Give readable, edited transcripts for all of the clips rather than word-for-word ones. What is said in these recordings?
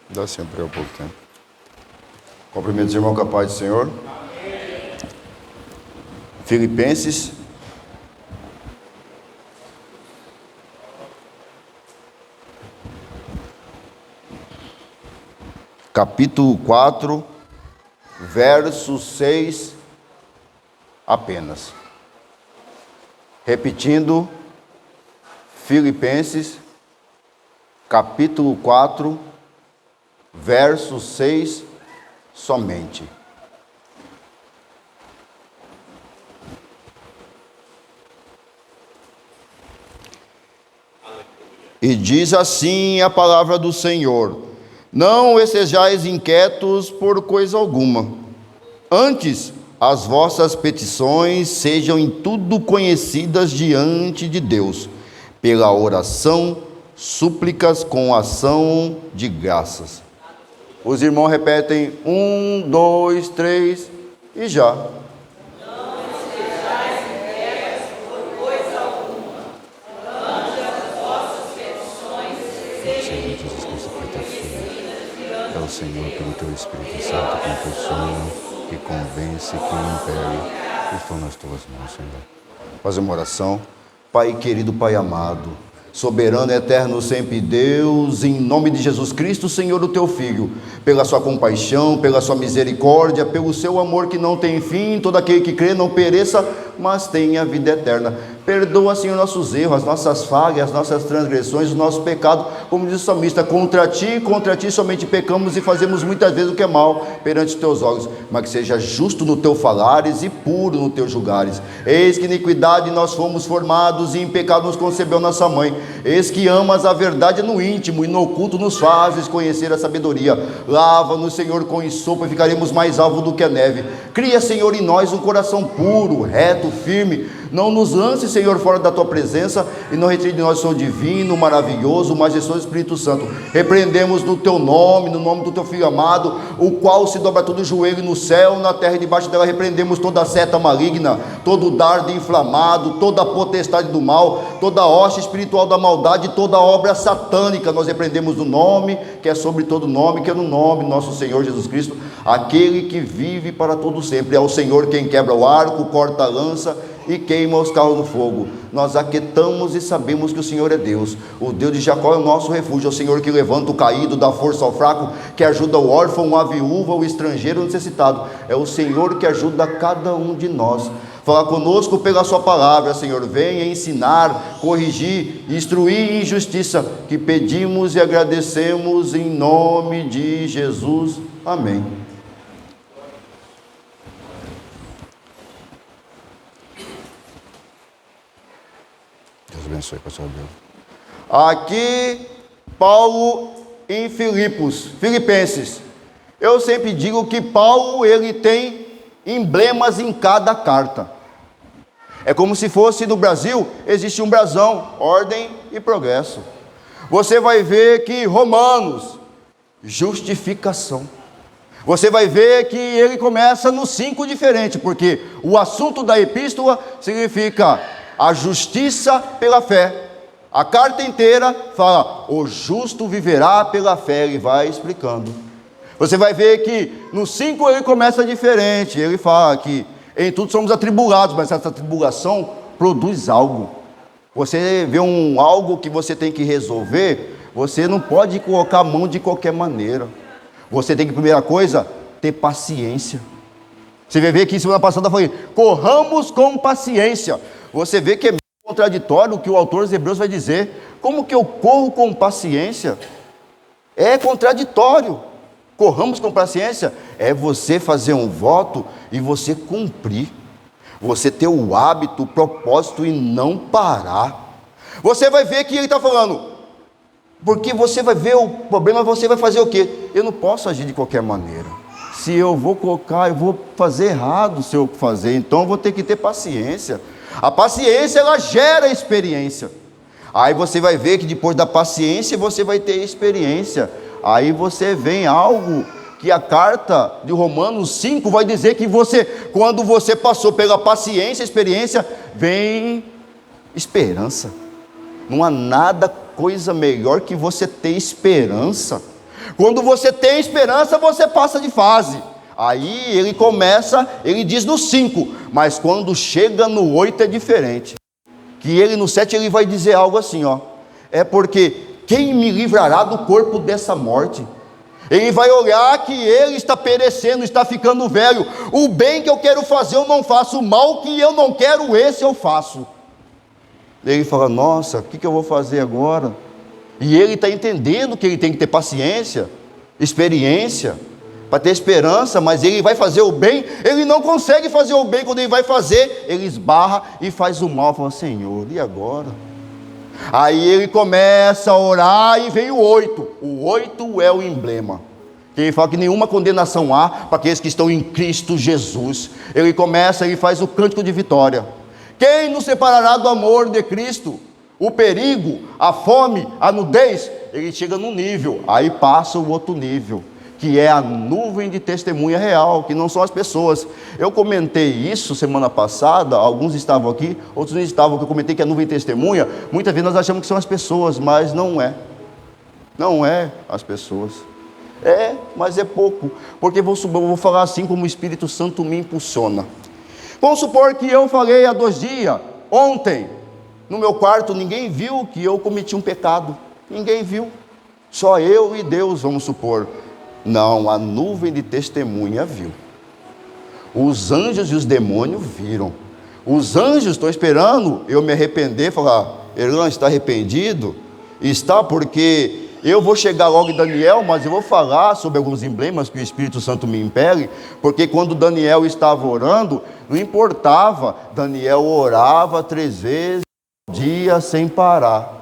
Dá sempre um pouco tempo. Cumprimento os irmãos com a paz do Senhor. Filipenses. Capítulo 4, verso 6 apenas. Repetindo, Filipenses, capítulo 4, verso 6 somente. E diz assim a palavra do Senhor: não estejais inquietos por coisa alguma, antes as vossas petições sejam em tudo conhecidas diante de Deus, pela oração, súplicas com ação de graças. Os irmãos repetem 1, 2, 3 e já. Senhor, pelo Teu Espírito Santo, que impulsiona, que convence, que impele, estão nas Tuas mãos, Senhor. Fazer uma oração. Pai querido, Pai amado, soberano, eterno, sempre Deus, em nome de Jesus Cristo, Senhor, o Teu Filho, pela Sua compaixão, pela Sua misericórdia, pelo Seu amor que não tem fim, todo aquele que crê não pereça, mas tenha vida eterna. Perdoa, Senhor, nossos erros, as nossas falhas, as nossas transgressões, os nossos pecados, como diz o salmista, contra ti somente pecamos e fazemos muitas vezes o que é mal perante os teus olhos, mas que seja justo no teu falares e puro no teu julgares. Eis que iniquidade nós fomos formados e em pecado nos concebeu nossa mãe. Eis que amas a verdade no íntimo e no oculto nos fazes conhecer a sabedoria. Lava-nos, Senhor, com ensopo e ficaremos mais alvos do que a neve. Cria, Senhor, em nós um coração puro, reto, firme. Não nos lances, Senhor, fora da Tua presença e não retire de nós o Senhor divino, maravilhoso, majestoso Espírito Santo. Repreendemos no Teu nome, no nome do Teu Filho amado, o qual se dobra todo o joelho no céu, na terra e debaixo dela. Repreendemos toda a seta maligna, todo o dardo inflamado, toda a potestade do mal, toda a hoste espiritual da maldade, toda a obra satânica. Nós repreendemos no nome, que é sobre todo nome, que é no nome do nosso Senhor Jesus Cristo, aquele que vive para todo sempre. É o Senhor quem quebra o arco, corta a lança e queima os carros no fogo. Nós aquietamos e sabemos que o Senhor é Deus. O Deus de Jacó é o nosso refúgio. É o Senhor que levanta o caído, dá força ao fraco, que ajuda o órfão, a viúva, o estrangeiro, o necessitado. É o Senhor que ajuda cada um de nós. Fala conosco pela Sua palavra, Senhor. Venha ensinar, corrigir, instruir em justiça, que pedimos e agradecemos em nome de Jesus. Amém. Deus abençoe, pastor Abel. Aqui, Paulo em Filipenses. Eu sempre digo que Paulo, ele tem emblemas em cada carta. É como se fosse no Brasil, existe um brasão, ordem e progresso. Você vai ver que Romanos, justificação. Você vai ver que ele começa no 5 diferente, porque o assunto da epístola significa a justiça pela fé. A carta inteira fala, o justo viverá pela fé, ele vai explicando. Você vai ver que no 5 ele começa diferente, ele fala que em tudo somos atribulados, mas essa tribulação produz algo. Você vê algo que você tem que resolver, você não pode colocar a mão de qualquer maneira. Você tem que, primeira coisa, ter paciência. Você vai ver que semana passada eu falei, corramos com paciência. Você vê que é contraditório o que o autor dos Hebreus vai dizer. Como que eu corro com paciência? É contraditório. Corramos com paciência é você fazer um voto e você cumprir. Você ter o hábito, o propósito e não parar. Você vai ver que ele está falando, porque você vai ver o problema, você vai fazer o quê? Eu não posso agir de qualquer maneira. Se eu vou colocar, eu vou fazer errado se eu fazer, então eu vou ter que ter paciência. A paciência, ela gera experiência. Aí você vai ver que depois da paciência você vai ter experiência. Aí você vem algo que a carta de Romanos 5 vai dizer que quando você passou pela paciência, experiência, vem esperança. Não há nada, coisa melhor que você ter esperança. Quando você tem esperança, você passa de fase. Aí ele diz no 5, mas quando chega no 8 é diferente. Que ele no 7 ele vai dizer algo assim, é porque quem me livrará do corpo dessa morte? Ele vai olhar que ele está perecendo, está ficando velho. O bem que eu quero fazer eu não faço, o mal que eu não quero, esse eu faço. Ele fala, nossa, o que eu vou fazer agora? E ele está entendendo que ele tem que ter paciência, experiência, para ter esperança, mas ele vai fazer o bem, ele não consegue fazer o bem. Quando ele vai fazer, ele esbarra e faz o mal. Fala, Senhor, e agora? Aí ele começa a orar e vem o 8. O 8 é o emblema. Ele fala que nenhuma condenação há para aqueles que estão em Cristo Jesus. Ele faz o cântico de vitória. Quem nos separará do amor de Cristo? O perigo, a fome, a nudez. Ele chega num nível, aí passa o outro nível, que é a nuvem de testemunha real, que não são as pessoas. Eu comentei isso semana passada, alguns estavam aqui, outros não estavam, que eu comentei que a nuvem de testemunha, muitas vezes nós achamos que são as pessoas, mas não é. Não é as pessoas. Mas é pouco, porque eu vou falar assim como o Espírito Santo me impulsiona. Vamos supor que eu falei há 2 dias, ontem, no meu quarto, ninguém viu que eu cometi um pecado. Ninguém viu. Só eu e Deus, vamos supor. Não, a nuvem de testemunha viu. Os anjos e os demônios viram. Os anjos estão esperando eu me arrepender, falar, Erlan, está arrependido? Está, porque eu vou chegar logo em Daniel, mas eu vou falar sobre alguns emblemas que o Espírito Santo me impele, porque quando Daniel estava orando, não importava, Daniel orava 3 vezes ao dia sem parar.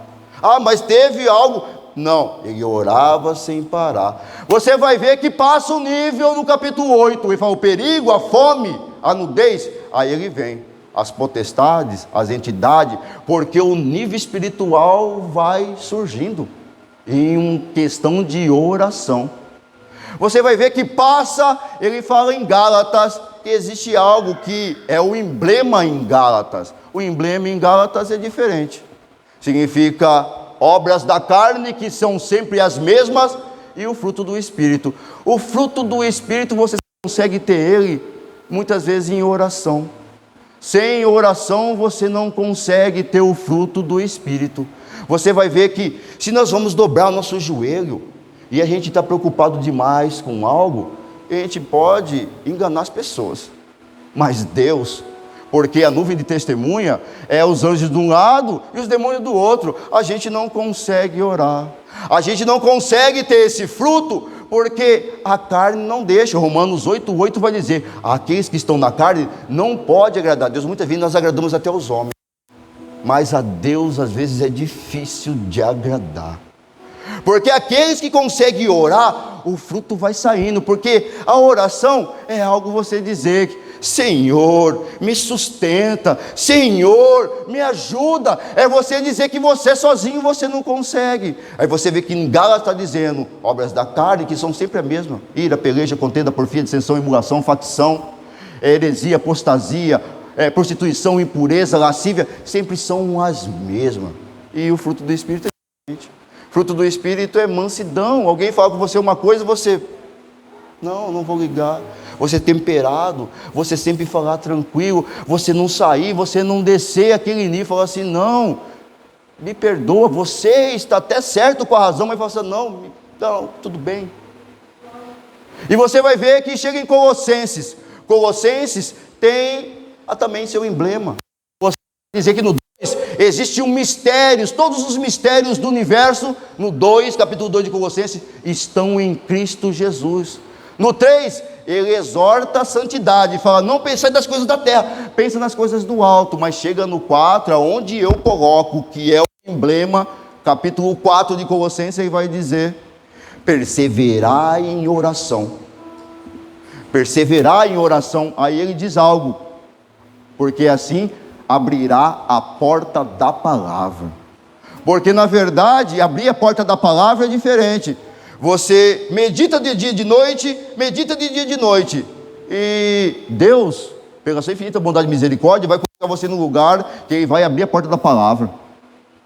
Mas teve algo... Não, ele orava sem parar. Você vai ver que passa o nível no capítulo 8. Ele fala, o perigo, a fome, a nudez. Aí ele vem, as potestades, as entidades, porque o nível espiritual vai surgindo em uma questão de oração. Você vai ver que passa, ele fala em Gálatas, que existe algo que é o emblema em Gálatas. O emblema em Gálatas é diferente. Significa obras da carne, que são sempre as mesmas, e o fruto do Espírito. O fruto do Espírito, você consegue ter ele, muitas vezes em oração. Sem oração, você não consegue ter o fruto do Espírito. Você vai ver que, se nós vamos dobrar o nosso joelho, e a gente está preocupado demais com algo, a gente pode enganar as pessoas. Mas Deus... Porque a nuvem de testemunha é os anjos de um lado e os demônios do outro. A gente não consegue orar. A gente não consegue ter esse fruto porque a carne não deixa. Romanos 8:8 vai dizer, aqueles que estão na carne não pode agradar a Deus. Muitas vezes nós agradamos até os homens, mas a Deus às vezes é difícil de agradar. Porque aqueles que conseguem orar, o fruto vai saindo. Porque a oração é algo você dizer, Senhor, me sustenta, Senhor, me ajuda. É você dizer que você sozinho você não consegue. Aí você vê que em Gálatas está dizendo, obras da carne, que são sempre a mesma: ira, peleja, contenda, porfia, dissensão, emulação, facção, heresia, apostasia, prostituição, impureza, lascívia, sempre são as mesmas. E o fruto do Espírito é diferente. O fruto do Espírito é mansidão. Alguém fala com você uma coisa, você... não vou ligar. Você temperado, você sempre falar tranquilo, você não sair, você não descer aquele nível, falar assim, não, me perdoa, você está até certo com a razão, mas fala assim, não, tudo bem. E você vai ver que chega em Colossenses. Colossenses tem também seu emblema. Você vai dizer que no 2 existe um mistério, todos os mistérios do universo, no 2, capítulo 2 de Colossenses, estão em Cristo Jesus. No 3, ele exorta a santidade, fala, não pensai das coisas da terra, pensa nas coisas do alto. Mas chega no 4, onde eu coloco, que é o emblema, capítulo 4 de Colossenses, ele vai dizer, perseverai em oração. Perseverar em oração. Aí ele diz algo, porque assim abrirá a porta da palavra. Porque na verdade, abrir a porta da palavra é diferente. Você medita de dia e de noite, medita de dia e de noite. E Deus, pela sua infinita bondade e misericórdia, vai colocar você no lugar que Ele vai abrir a porta da palavra.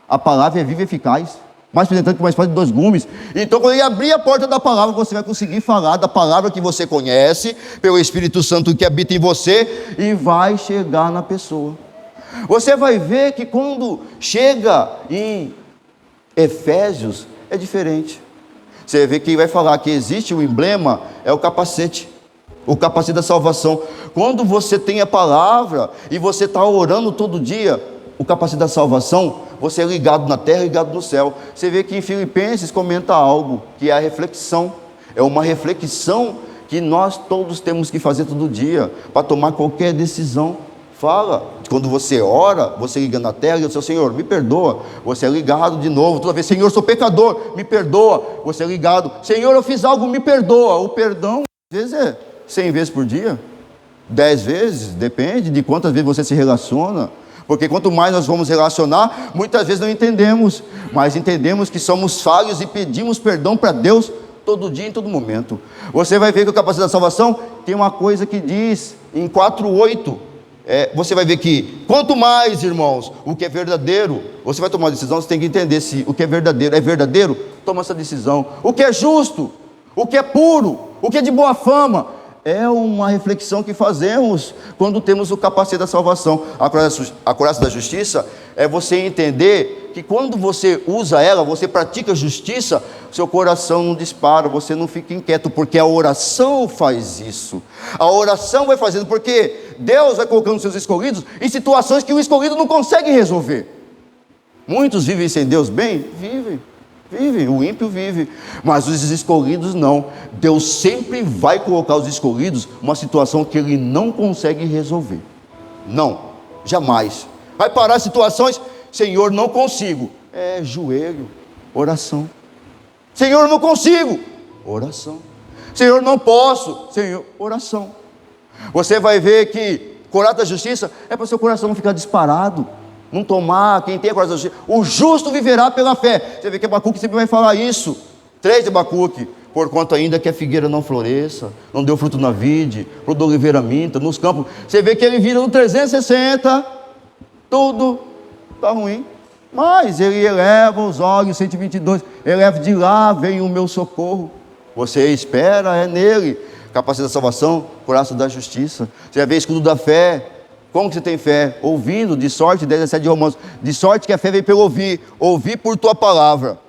A palavra é viva e eficaz, mais penetrante que mais espada de dois gumes. Então, quando Ele abrir a porta da palavra, você vai conseguir falar da palavra que você conhece, pelo Espírito Santo que habita em você, e vai chegar na pessoa. Você vai ver que quando chega em Efésios, é diferente. Você vê que vai falar que existe um emblema, é o capacete da salvação. Quando você tem a palavra e você está orando todo dia, o capacete da salvação, você é ligado na terra e ligado no céu. Você vê que em Filipenses comenta algo, que é a reflexão. É uma reflexão que nós todos temos que fazer todo dia, para tomar qualquer decisão. Fala, quando você ora, você liga na terra e diz: Senhor, me perdoa. Você é ligado de novo, toda vez: Senhor, sou pecador, me perdoa. Você é ligado: Senhor, eu fiz algo, me perdoa. O perdão, às vezes é 100 vezes por dia, 10 vezes, depende de quantas vezes você se relaciona. Porque quanto mais nós vamos relacionar, muitas vezes não entendemos, mas entendemos que somos falhos e pedimos perdão para Deus todo dia, em todo momento. Você vai ver que o capacete da salvação tem uma coisa que diz em 4:8. Você vai ver que quanto mais, irmãos, o que é verdadeiro, você vai tomar uma decisão, você tem que entender se o que é verdadeiro, toma essa decisão. O que é justo, o que é puro, o que é de boa fama, é uma reflexão que fazemos quando temos o capacete da salvação. A couraça da justiça é você entender que quando você usa ela, você pratica justiça, seu coração não dispara, você não fica inquieto, porque a oração faz isso. A oração vai fazendo, porque Deus vai colocando seus escolhidos em situações que o escolhido não consegue resolver. Muitos vivem sem Deus bem? Vivem, o ímpio vive, mas os escolhidos não. Deus sempre vai colocar os escolhidos numa situação que ele não consegue resolver. Não, jamais. Vai parar situações: Senhor, não consigo. Joelho, oração. Senhor, não consigo. Oração. Senhor, não posso. Senhor, oração. Você vai ver que couraça da justiça é para seu coração não ficar disparado, não tomar. Quem tem a couraça da justiça, o justo viverá pela fé. Você vê que Abacuque sempre vai falar isso. 3 de Abacuque: porquanto ainda que a figueira não floresça, não deu fruto na vide, produz oliveira minta, nos campos. Você vê que ele vira no 360, tudo está ruim. Mas ele eleva os olhos, 122, eleva de lá, vem o meu socorro. Você espera, é nele. Capacete da salvação, couraça da justiça. Você vai ver escudo da fé. Como que você tem fé? Ouvindo, de sorte, 17 de Romanos, de sorte que a fé vem pelo ouvir por tua palavra.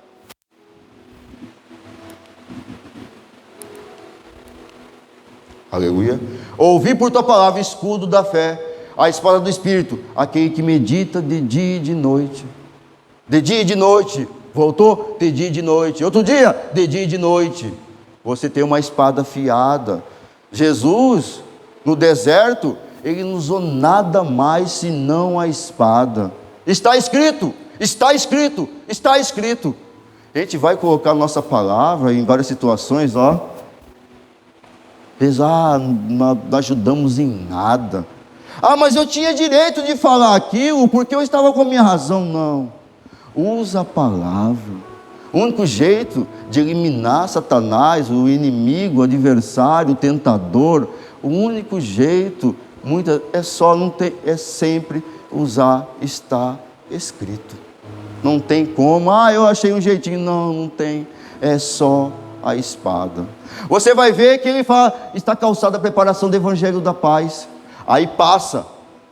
Aleluia. Ouvir por tua palavra, escudo da fé, a espada do Espírito, aquele que medita de dia e de noite. De dia e de noite. Voltou? De dia e de noite. Outro dia? De dia e de noite. Você tem uma espada afiada. Jesus, no deserto, ele não usou nada mais senão a espada. Está escrito, está escrito, está escrito. A gente vai colocar nossa palavra em várias situações, ó. Não ajudamos em nada. Mas eu tinha direito de falar aquilo porque eu estava com a minha razão. Não. Usa a palavra. O único jeito de eliminar Satanás, o inimigo, o adversário, o tentador, o único jeito, é sempre usar, está escrito. Não tem como, eu achei um jeitinho. Não tem, é só a espada. Você vai ver que ele fala: está calçada a preparação do evangelho da paz. Aí passa,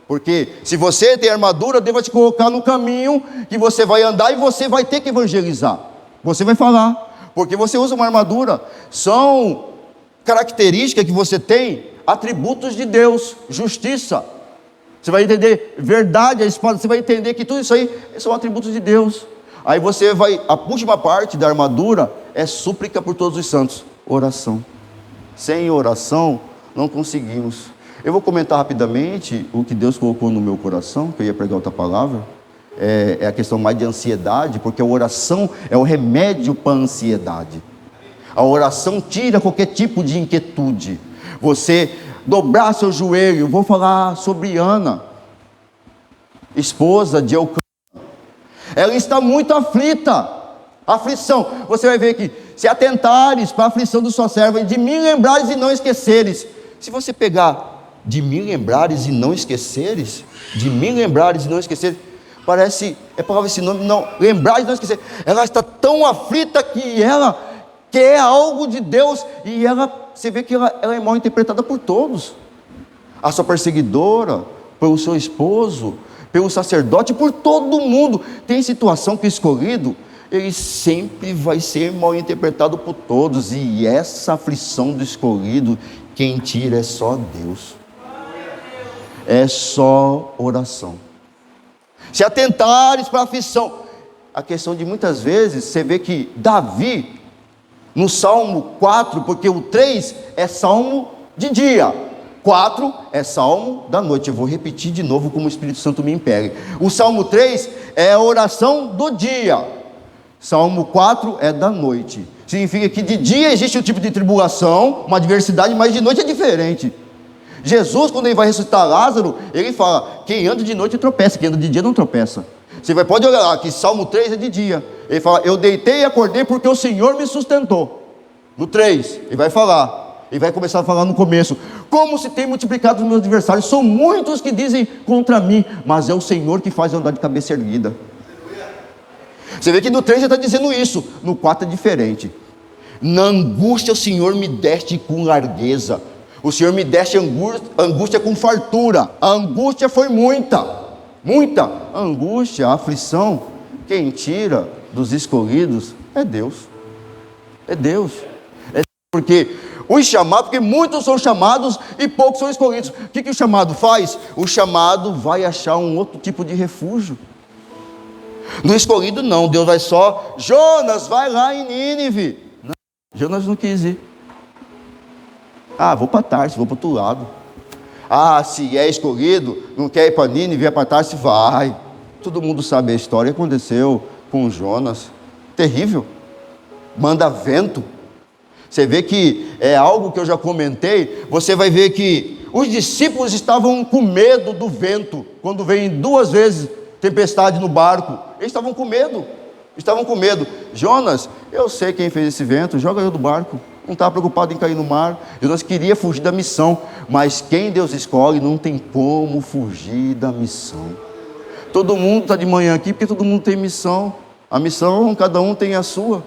porque se você tem armadura, Deus vai te colocar no caminho que você vai andar e você vai ter que evangelizar. Você vai falar, porque você usa uma armadura. São características que você tem, atributos de Deus, justiça. Você vai entender verdade, a espada. Você vai entender que tudo isso aí são atributos de Deus. Aí você vai, a última parte da armadura é súplica por todos os santos, oração. Sem oração não conseguimos. Eu vou comentar rapidamente o que Deus colocou no meu coração, que eu ia pregar outra palavra. É a questão mais de ansiedade, porque a oração é o remédio para a ansiedade. A oração tira qualquer tipo de inquietude. Você dobrar seu joelho. Vou falar sobre Ana, esposa de Elcana. Ela está muito aflita. Aflição. Você vai ver que se atentares para a aflição de sua serva, e de mim lembrares e não esqueceres. Se você pegar de mim lembrares e não esqueceres, de mim lembrares e não esqueceres, parece, é palavra esse nome, não, lembrares e não esqueceres. Ela está tão aflita que ela quer algo de Deus, e você vê que ela é mal interpretada por todos. A sua perseguidora, pelo seu esposo, pelo sacerdote, por todo mundo. Tem situação que o escolhido, ele sempre vai ser mal interpretado por todos, e essa aflição do escolhido, quem tira é só Deus, é só oração. Se atentares para a aflição, a questão de muitas vezes, você vê que Davi, no Salmo 4, porque o 3 é Salmo de dia, 4 é Salmo da noite. Eu vou repetir de novo como o Espírito Santo me impele. O Salmo 3 é a oração do dia, Salmo 4 é da noite. Significa que de dia existe um tipo de tribulação, uma adversidade, mas de noite é diferente. Jesus, quando ele vai ressuscitar Lázaro, ele fala, quem anda de noite tropeça, quem anda de dia não tropeça. Pode olhar lá, que Salmo 3 é de dia. Ele fala, eu deitei e acordei porque o Senhor me sustentou. No 3, ele vai falar, ele vai começar a falar no começo, como se tem multiplicado os meus adversários, são muitos que dizem contra mim, mas é o Senhor que faz eu andar de cabeça erguida. Você vê que no 3 já está dizendo isso, no 4 é diferente. Na angústia o Senhor me deste com largueza, o Senhor me deste angústia com fartura. A angústia foi muita, a angústia, a aflição, quem tira dos escolhidos é Deus, porque os chamados, porque muitos são chamados e poucos são escolhidos. O que o chamado faz? O chamado vai achar um outro tipo de refúgio. No escolhido não, Deus vai só, Jonas, vai lá em Nínive. Não, Jonas não quis ir. Vou para Tarsis, vou para o outro lado. Se é escolhido, não quer ir para Nínive, é para Tarsis, vai. Todo mundo sabe a história que aconteceu com Jonas, terrível, manda vento. Você vê que é algo que eu já comentei, você vai ver que os discípulos estavam com medo do vento, quando vem 2 vezes tempestade no barco, eles estavam com medo, Jonas, eu sei quem fez esse vento, joga eu do barco, não estava preocupado em cair no mar. Jonas queria fugir da missão, mas quem Deus escolhe não tem como fugir da missão. Todo mundo está de manhã aqui porque todo mundo tem missão, a missão cada um tem a sua,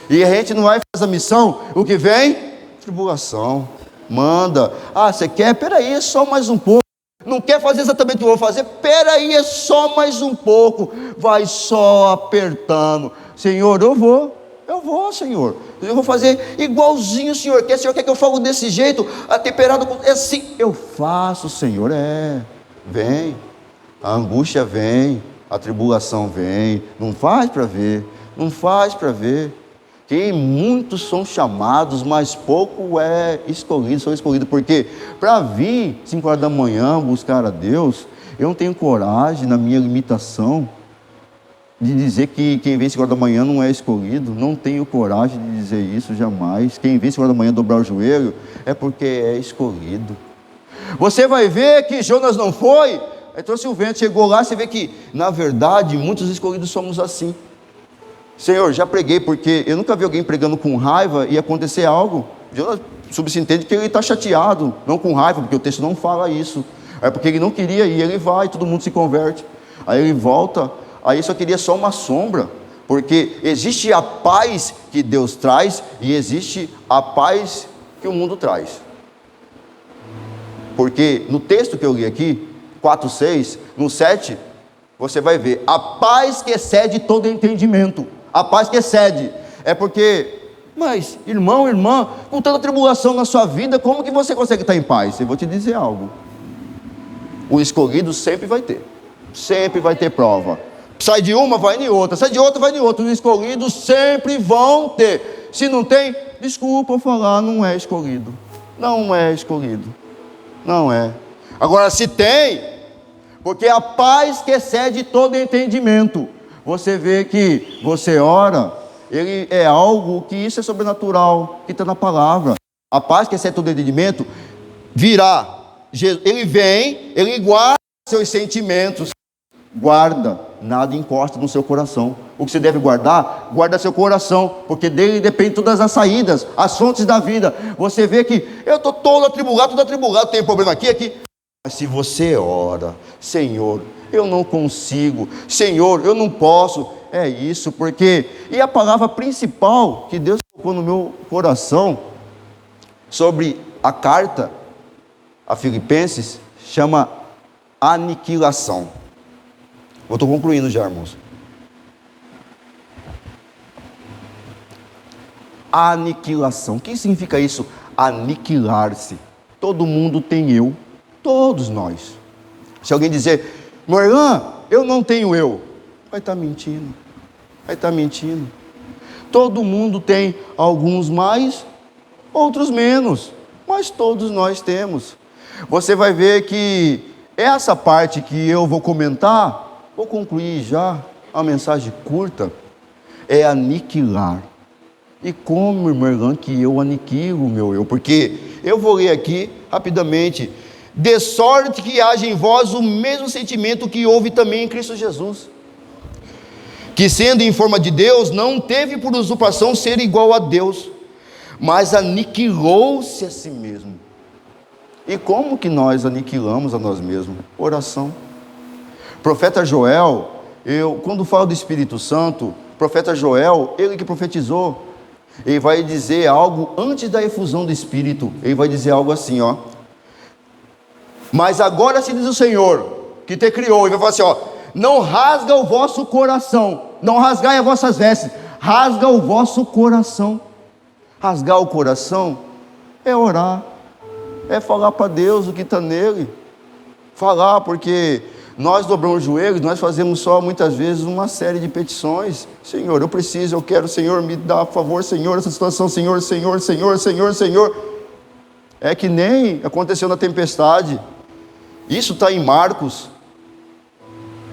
e a gente não vai fazer a missão, o que vem? Tribulação, manda, você quer? Peraí, é só mais um pouco. Não quer fazer exatamente o que eu vou fazer? Peraí, é só mais um pouco. Vai só apertando. Senhor, eu vou, Senhor. Eu vou fazer igualzinho o Senhor quer. O Senhor quer que eu falo desse jeito, atemperado com... assim, eu faço, Senhor. Vem. A angústia vem, a tribulação vem. Não faz para ver. Que muitos são chamados, mas pouco são escolhidos, porque para vir 5 horas da manhã buscar a Deus, eu não tenho coragem, na minha limitação, de dizer que quem vem 5 horas da manhã não é escolhido. Não tenho coragem de dizer isso jamais. Quem vem 5 horas da manhã dobrar o joelho é porque é escolhido. Você vai ver que Jonas não foi, aí trouxe o vento, chegou lá, você vê que na verdade muitos escolhidos somos assim. Senhor, já preguei, porque eu nunca vi alguém pregando com raiva e acontecer algo. Jonas subentende que ele está chateado, não com raiva, porque o texto não fala isso. É porque ele não queria ir, ele vai, todo mundo se converte. Aí ele volta, aí só queria só uma sombra, porque existe a paz que Deus traz e existe a paz que o mundo traz. Porque no texto que eu li aqui, 4:6, no 7, você vai ver, a paz que excede todo entendimento. A paz que excede, é porque, mas irmão, irmã, com tanta tribulação na sua vida, como que você consegue estar em paz? Eu vou te dizer algo, o escolhido sempre vai ter prova, sai de uma, vai em outra, sai de outra, vai em outra, os escolhidos sempre vão ter. Se não tem, desculpa eu falar, não é escolhido, não é. Agora se tem, porque a paz que excede todo entendimento, você vê que você ora, ele é algo que isso é sobrenatural, que está na palavra. A paz que excede todo entendimento virá, ele vem, ele guarda seus sentimentos, guarda, nada encosta no seu coração. O que você deve guardar, guarda seu coração, porque dele depende todas as saídas, as fontes da vida. Você vê que eu estou todo atribulado, tem problema aqui. Mas se você ora, Senhor, eu não consigo, Senhor, eu não posso, é isso, porque... E a palavra principal que Deus colocou no meu coração, sobre a carta a Filipenses, chama aniquilação. Eu estou concluindo já, irmãos. Aniquilação. O que significa isso? Aniquilar-se. Todo mundo tem eu. Todos nós. Se alguém dizer, meu irmão, eu não tenho eu, vai estar mentindo. Vai estar mentindo. Todo mundo tem, alguns mais, outros menos, mas todos nós temos. Você vai ver que essa parte que eu vou comentar, vou concluir já, uma mensagem curta, é aniquilar. E como, irmã, que eu aniquilo o meu eu? Porque eu vou ler aqui rapidamente. De sorte que haja em vós o mesmo sentimento que houve também em Cristo Jesus, que sendo em forma de Deus, não teve por usurpação ser igual a Deus, mas aniquilou-se a si mesmo. E como que nós aniquilamos a nós mesmos? Oração. Profeta Joel, quando falo do Espírito Santo, profeta Joel, ele que profetizou, ele vai dizer algo antes da efusão do Espírito. Ele vai dizer algo assim, ó: mas agora se diz o Senhor, que te criou, e vai falar assim, ó: não rasga o vosso coração, não rasgai as vossas vestes, rasga o vosso coração. Rasgar o coração é orar, é falar para Deus o que está nele, falar, porque nós dobramos os joelhos, nós fazemos só muitas vezes uma série de petições. Senhor, eu preciso, eu quero, Senhor, me dá a favor, Senhor, essa situação, Senhor. É que nem aconteceu na tempestade. Isso está em Marcos.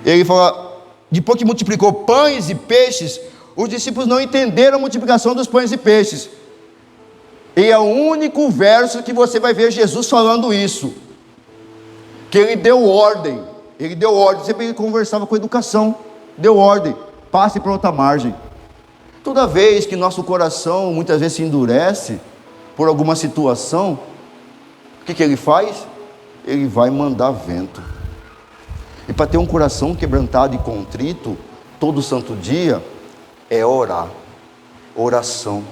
Ele fala, depois que multiplicou pães e peixes, os discípulos não entenderam a multiplicação dos pães e peixes. E é o único verso que você vai ver Jesus falando isso, que ele deu ordem. Sempre ele conversava com educação, deu ordem, passe para outra margem. Toda vez que nosso coração muitas vezes se endurece por alguma situação, o que ele faz? Ele vai mandar vento. E para ter um coração quebrantado e contrito, todo santo dia, é orar, oração.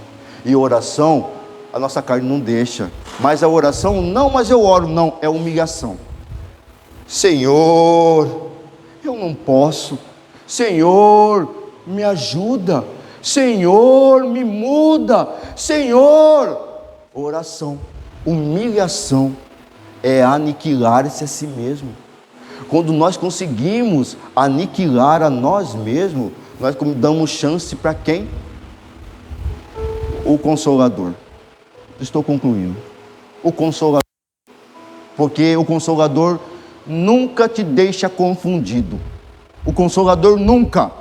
E oração, a nossa carne não deixa, mas a oração, não, mas eu oro, não, é humilhação. Senhor, eu não posso, Senhor, me ajuda, Senhor, me muda, Senhor. Oração, humilhação, é aniquilar-se a si mesmo. Quando nós conseguimos aniquilar a nós mesmos, nós damos chance para quem? O Consolador. Estou concluindo. O Consolador. Porque o Consolador nunca te deixa confundido. O Consolador nunca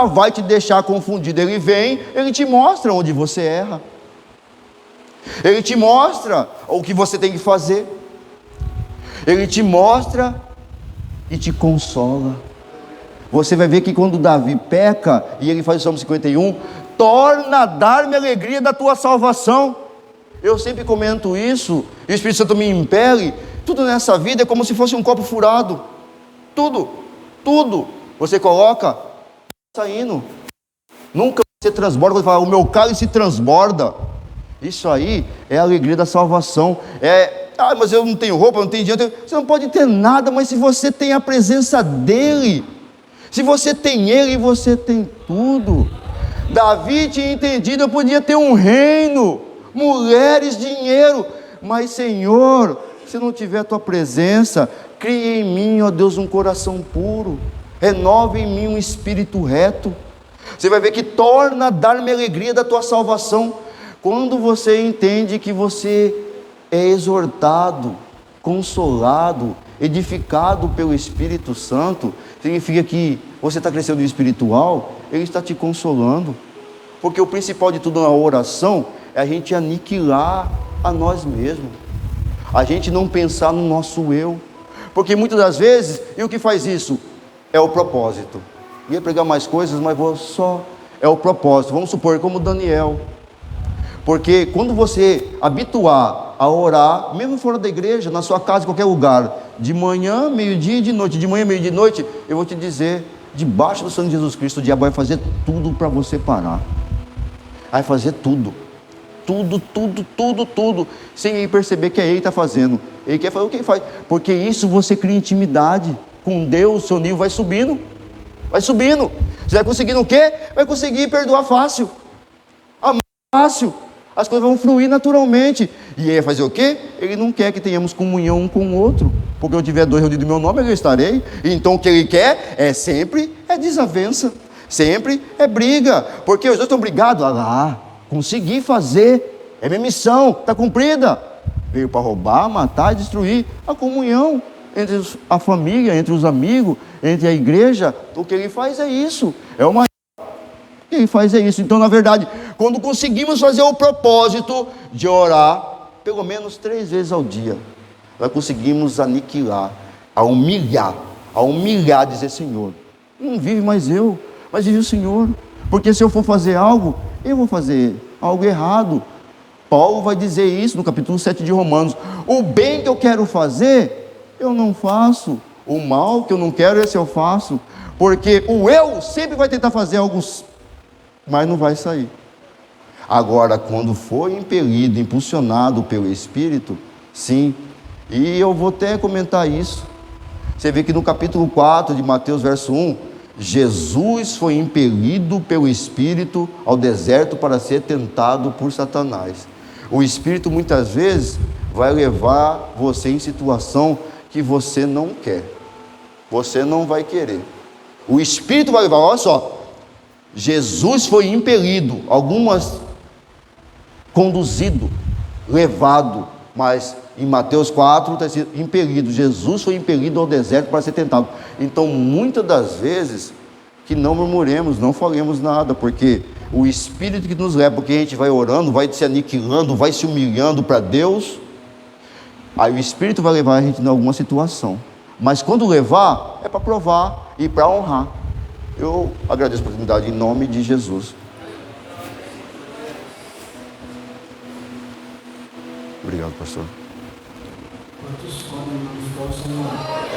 vai te deixar confundido. Ele vem, ele te mostra onde você erra. Ele te mostra o que você tem que fazer. Ele te mostra e te consola. Você vai ver que quando Davi peca, e ele faz o Salmo 51, torna a dar-me a alegria da tua salvação. Eu sempre comento isso, e o Espírito Santo me impele. Tudo nessa vida é como se fosse um copo furado. Tudo. Você coloca, saindo. Nunca você transborda. Quando fala, o meu cálice transborda. Isso aí é a alegria da salvação. Mas eu não tenho roupa, eu não tenho dinheiro. Você não pode ter nada, mas se você tem a presença dele, se você tem ele, você tem tudo. Davi tinha entendido, eu podia ter um reino, mulheres, dinheiro, mas Senhor, se não tiver a tua presença, crie em mim, ó Deus, um coração puro, renove em mim um espírito reto. Você vai ver que torna a dar-me alegria da tua salvação, quando você entende que você é exortado, consolado, edificado pelo Espírito Santo. Significa que você está crescendo no espiritual, ele está te consolando, porque o principal de tudo na oração é a gente aniquilar a nós mesmos, a gente não pensar no nosso eu, porque muitas das vezes, e o que faz isso? é o propósito. Ia pregar mais coisas, mas vou só... É o propósito. Vamos supor, como Daniel. Porque quando você habituar a orar, mesmo fora da igreja, na sua casa, em qualquer lugar, de manhã, meio-dia e de noite, de manhã, meio-dia e de noite, eu vou te dizer, debaixo do sangue de Jesus Cristo, o diabo vai fazer tudo para você parar. Vai fazer tudo. Tudo, sem ele perceber que é ele que está fazendo. Ele quer fazer o que ele faz, porque isso você cria intimidade com Deus, seu nível vai subindo. Você vai conseguindo o quê? Vai conseguir perdoar fácil, amar fácil, as coisas vão fluir naturalmente. E ele vai fazer o quê? Ele não quer que tenhamos comunhão um com o outro, porque eu tiver dois reunidos em meu nome, eu estarei. Então o que ele quer é sempre desavença, sempre é briga, porque os dois estão brigados. Consegui fazer, é minha missão, está cumprida. Veio para roubar, matar e destruir a comunhão entre a família, entre os amigos, entre a igreja. O que ele faz é isso, Então, na verdade, quando conseguimos fazer o propósito de orar pelo menos 3 vezes ao dia, nós conseguimos aniquilar, a humilhar, dizer: Senhor, não vive mais eu, mas vive o Senhor, porque se eu for fazer algo, eu vou fazer algo errado. Paulo vai dizer isso no capítulo 7 de Romanos: o bem que eu quero fazer, eu não faço, o mal que eu não quero, esse eu faço, porque o eu sempre vai tentar fazer algo, mas não vai sair. Agora, quando for impelido, impulsionado pelo Espírito, sim. E eu vou até comentar isso. Você vê que no capítulo 4 de Mateus, verso 1, Jesus foi impelido pelo Espírito ao deserto para ser tentado por Satanás. O Espírito muitas vezes vai levar você em situação que você não quer, você não vai querer. O Espírito vai levar, olha só, Jesus foi impelido, algumas conduzido, levado, mas em Mateus 4 está escrito impelido. Jesus foi impelido ao deserto para ser tentado. Então, muitas das vezes, que não murmuremos, não falemos nada, porque o Espírito que nos leva, porque a gente vai orando, vai se aniquilando, vai se humilhando para Deus, aí o Espírito vai levar a gente em alguma situação, mas quando levar, é para provar e para honrar. Eu agradeço a oportunidade em nome de Jesus. Obrigado, pastor. Quantos comem e forçam